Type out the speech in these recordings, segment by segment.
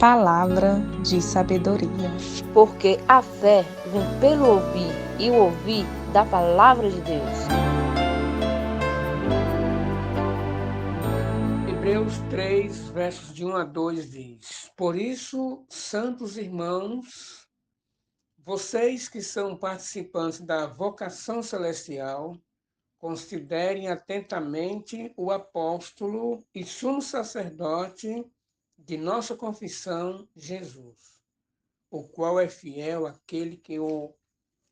palavra de sabedoria. Porque a fé vem pelo ouvir e o ouvir da palavra de Deus. Hebreus 3, versos de 1 a 2 diz: Por isso, santos irmãos, vocês que são participantes da vocação celestial, considerem atentamente o apóstolo e sumo sacerdote de nossa confissão, Jesus, o qual é fiel àquele que o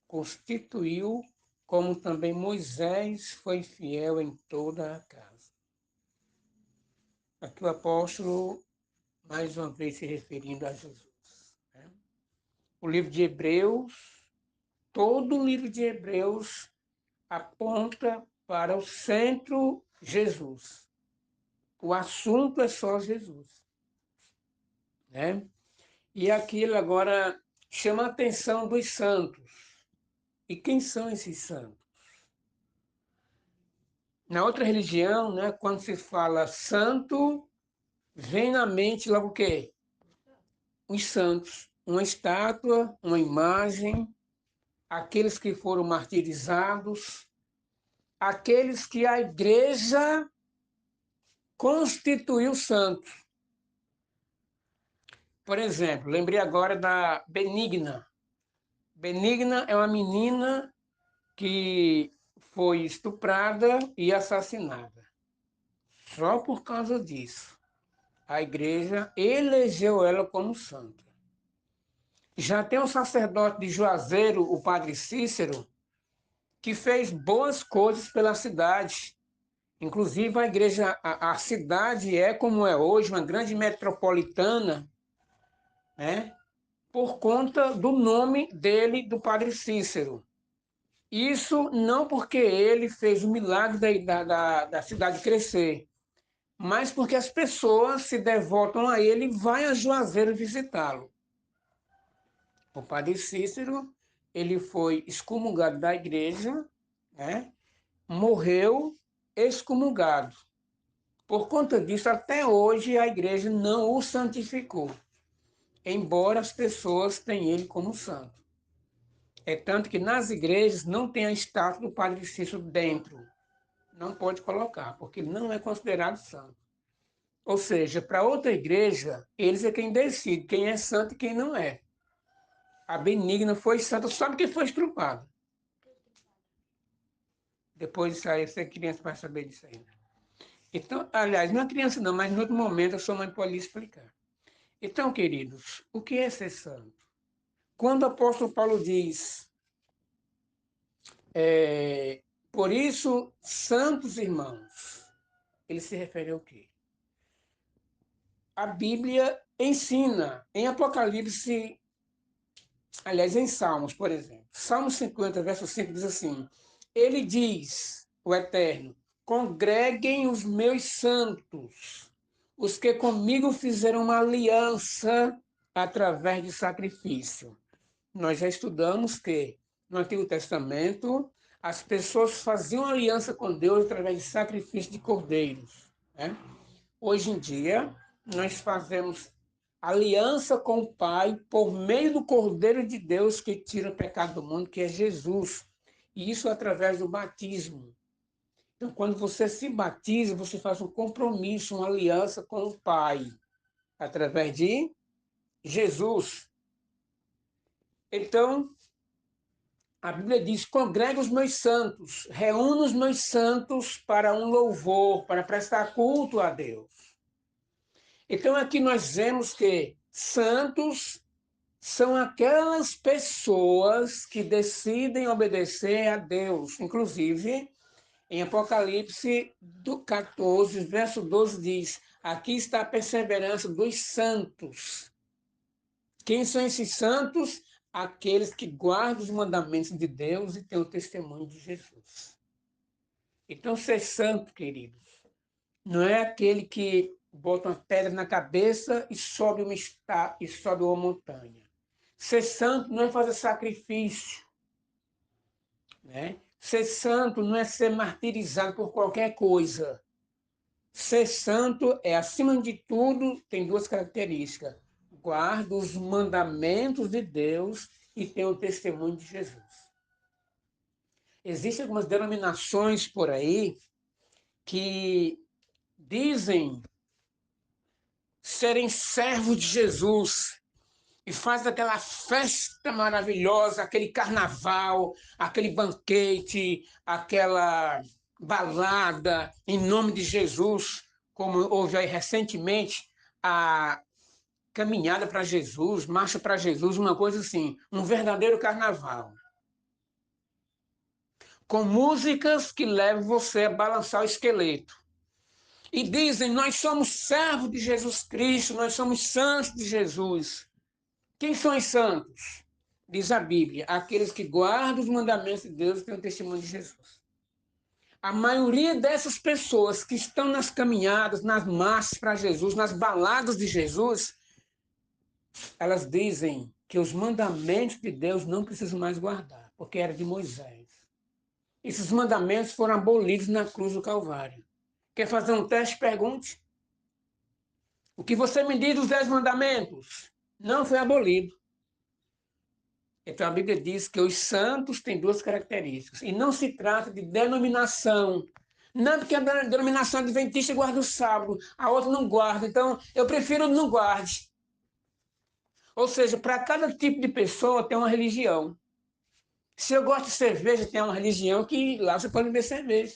constituiu, como também Moisés foi fiel em toda a casa. Aqui o apóstolo, mais uma vez se referindo a Jesus. O livro de Hebreus, todo o livro de Hebreus aponta para o centro Jesus. O assunto é só Jesus. E aquilo agora chama a atenção dos santos. E quem são esses santos? Na outra religião, quando se fala santo, vem na mente logo o quê? Os santos. Uma estátua, uma imagem, aqueles que foram martirizados, aqueles que a igreja constituiu santos. Por exemplo, lembrei agora da Benigna. Benigna é uma menina que foi estuprada e assassinada. Só por causa disso, a igreja elegeu ela como santa. Já tem um sacerdote de Juazeiro, o padre Cícero, que fez boas coisas pela cidade. Inclusive, a igreja, a cidade é como é hoje, uma grande metropolitana, por conta do nome dele, do padre Cícero. Isso não porque ele fez o milagre da cidade crescer, mas porque as pessoas se devotam a ele e vão a Juazeiro visitá-lo. O padre Cícero, ele foi excomungado da igreja, morreu excomungado. Por conta disso, até hoje a igreja não o santificou, embora as pessoas tenham ele como santo. É tanto que nas igrejas não tem a estátua do padre Cícero dentro. Não pode colocar, porque ele não é considerado santo. Ou seja, para outra igreja, eles é quem decide quem é santo e quem não é. A Benigna foi santa só porque foi estrupada. Depois disso aí, você é criança vai saber disso aí. Então, aliás, não é criança não, mas no outro momento a sua mãe pode lhe explicar. Então, queridos, o que é ser santo? Quando o apóstolo Paulo diz, por isso, santos irmãos, ele se refere ao quê? A Bíblia ensina, em Apocalipse, aliás, em Salmos, por exemplo. Salmo 50, verso 5 diz assim, ele diz, o Eterno, congreguem os meus santos, os que comigo fizeram uma aliança através de sacrifício. Nós já estudamos que no Antigo Testamento as pessoas faziam aliança com Deus através de sacrifício de cordeiros. Hoje em dia, nós fazemos aliança com o Pai por meio do Cordeiro de Deus que tira o pecado do mundo, que é Jesus. E isso através do batismo. Então, quando você se batiza, você faz um compromisso, uma aliança com o Pai, através de Jesus. Então, a Bíblia diz, congrega os meus santos, reúna os meus santos para um louvor, para prestar culto a Deus. Então, aqui nós vemos que santos são aquelas pessoas que decidem obedecer a Deus. Inclusive, em Apocalipse 14, verso 12 diz, aqui está a perseverança dos santos. Quem são esses santos? Aqueles que guardam os mandamentos de Deus e têm o testemunho de Jesus. Então, ser santo, queridos, não é aquele que bota uma pedra na cabeça e sobe uma montanha. Ser santo não é fazer sacrifício. Ser santo não é ser martirizado por qualquer coisa. Ser santo é, acima de tudo, tem duas características. guarda os mandamentos de Deus e tem o testemunho de Jesus. Existem algumas denominações por aí que dizem serem servos de Jesus e faz aquela festa maravilhosa, aquele carnaval, aquele banquete, aquela balada em nome de Jesus, como houve aí recentemente a caminhada para Jesus, marcha para Jesus, uma coisa assim, um verdadeiro carnaval. Com músicas que levam você a balançar o esqueleto. E dizem, nós somos servos de Jesus Cristo, nós somos santos de Jesus. Quem são os santos? Diz a Bíblia, aqueles que guardam os mandamentos de Deus e têm o testemunho de Jesus. A maioria dessas pessoas que estão nas caminhadas, nas marchas para Jesus, nas baladas de Jesus, elas dizem que os mandamentos de Deus não precisam mais guardar, porque era de Moisés. Esses mandamentos foram abolidos na cruz do Calvário. Quer fazer um teste? Pergunte. O que você me diz dos 10 mandamentos? Não foi abolido. Então a Bíblia diz que os santos têm duas características. E não se trata de denominação. Não porque a denominação adventista guarda o sábado, a outra não guarda. Então eu prefiro não guarde. Ou seja, para cada tipo de pessoa tem uma religião. Se eu gosto de cerveja, tem uma religião que lá você pode beber cerveja.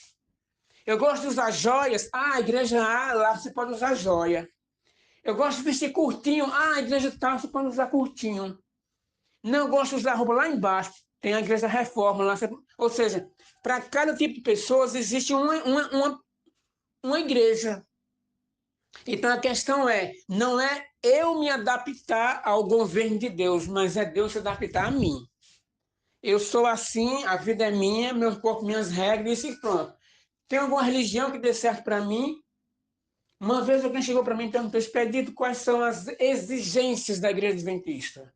Eu gosto de usar joias, a igreja A, lá você pode usar joia. Eu gosto de vestir curtinho, a igreja tal, você pode usar curtinho. Não gosto de usar roupa lá embaixo, tem a igreja Reforma lá. Ou seja, para cada tipo de pessoas existe uma igreja. Então a questão é, não é eu me adaptar ao governo de Deus, mas é Deus se adaptar a mim. Eu sou assim, a vida é minha, meu corpo, minhas regras e pronto. Tem alguma religião que dê certo para mim? Uma vez alguém chegou para mim e perguntou, Expedito, quais são as exigências da igreja adventista?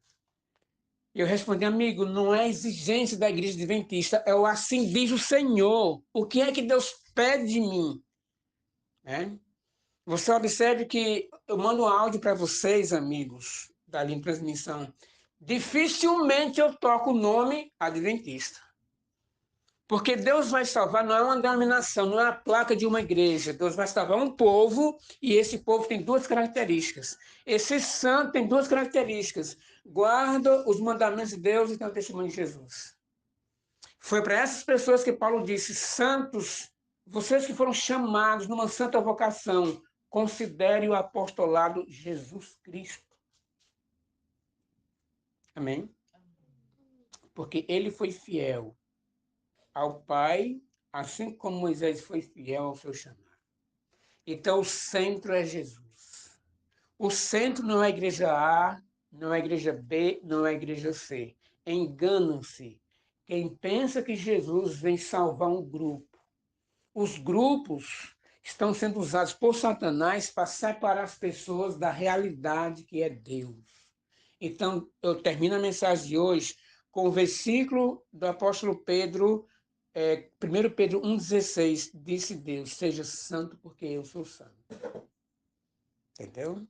Eu respondi, amigo, não é exigência da igreja adventista, é o assim diz o Senhor. O que é que Deus pede de mim? Você observe que eu mando um áudio para vocês, amigos, da linha de transmissão. Dificilmente eu toco o nome adventista. Porque Deus vai salvar, não é uma denominação, não é a placa de uma igreja. Deus vai salvar um povo, e esse povo tem duas características. Esse santo tem duas características. Guarda os mandamentos de Deus e tem o testemunho de Jesus. Foi para essas pessoas que Paulo disse, santos, vocês que foram chamados numa santa vocação, considere o apostolado Jesus Cristo. Amém? Porque ele foi fiel ao Pai, assim como Moisés foi fiel ao seu chamado. Então, o centro é Jesus. O centro não é a igreja A, não é a igreja B, não é a igreja C. Enganam-se quem pensa que Jesus vem salvar um grupo. Os grupos estão sendo usados por Satanás para separar as pessoas da realidade que é Deus. Então, eu termino a mensagem de hoje com o versículo do apóstolo Pedro, 1 Pedro 1,16, disse Deus, seja santo porque eu sou santo. Entendeu?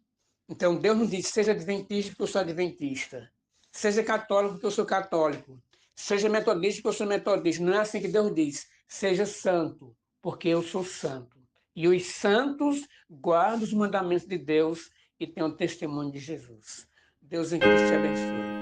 Então, Deus não diz, seja adventista porque eu sou adventista. Seja católico porque eu sou católico. Seja metodista porque eu sou metodista. Não é assim que Deus diz. Seja santo porque eu sou santo. E os santos guardam os mandamentos de Deus e têm o testemunho de Jesus. Deus em Cristo te abençoe.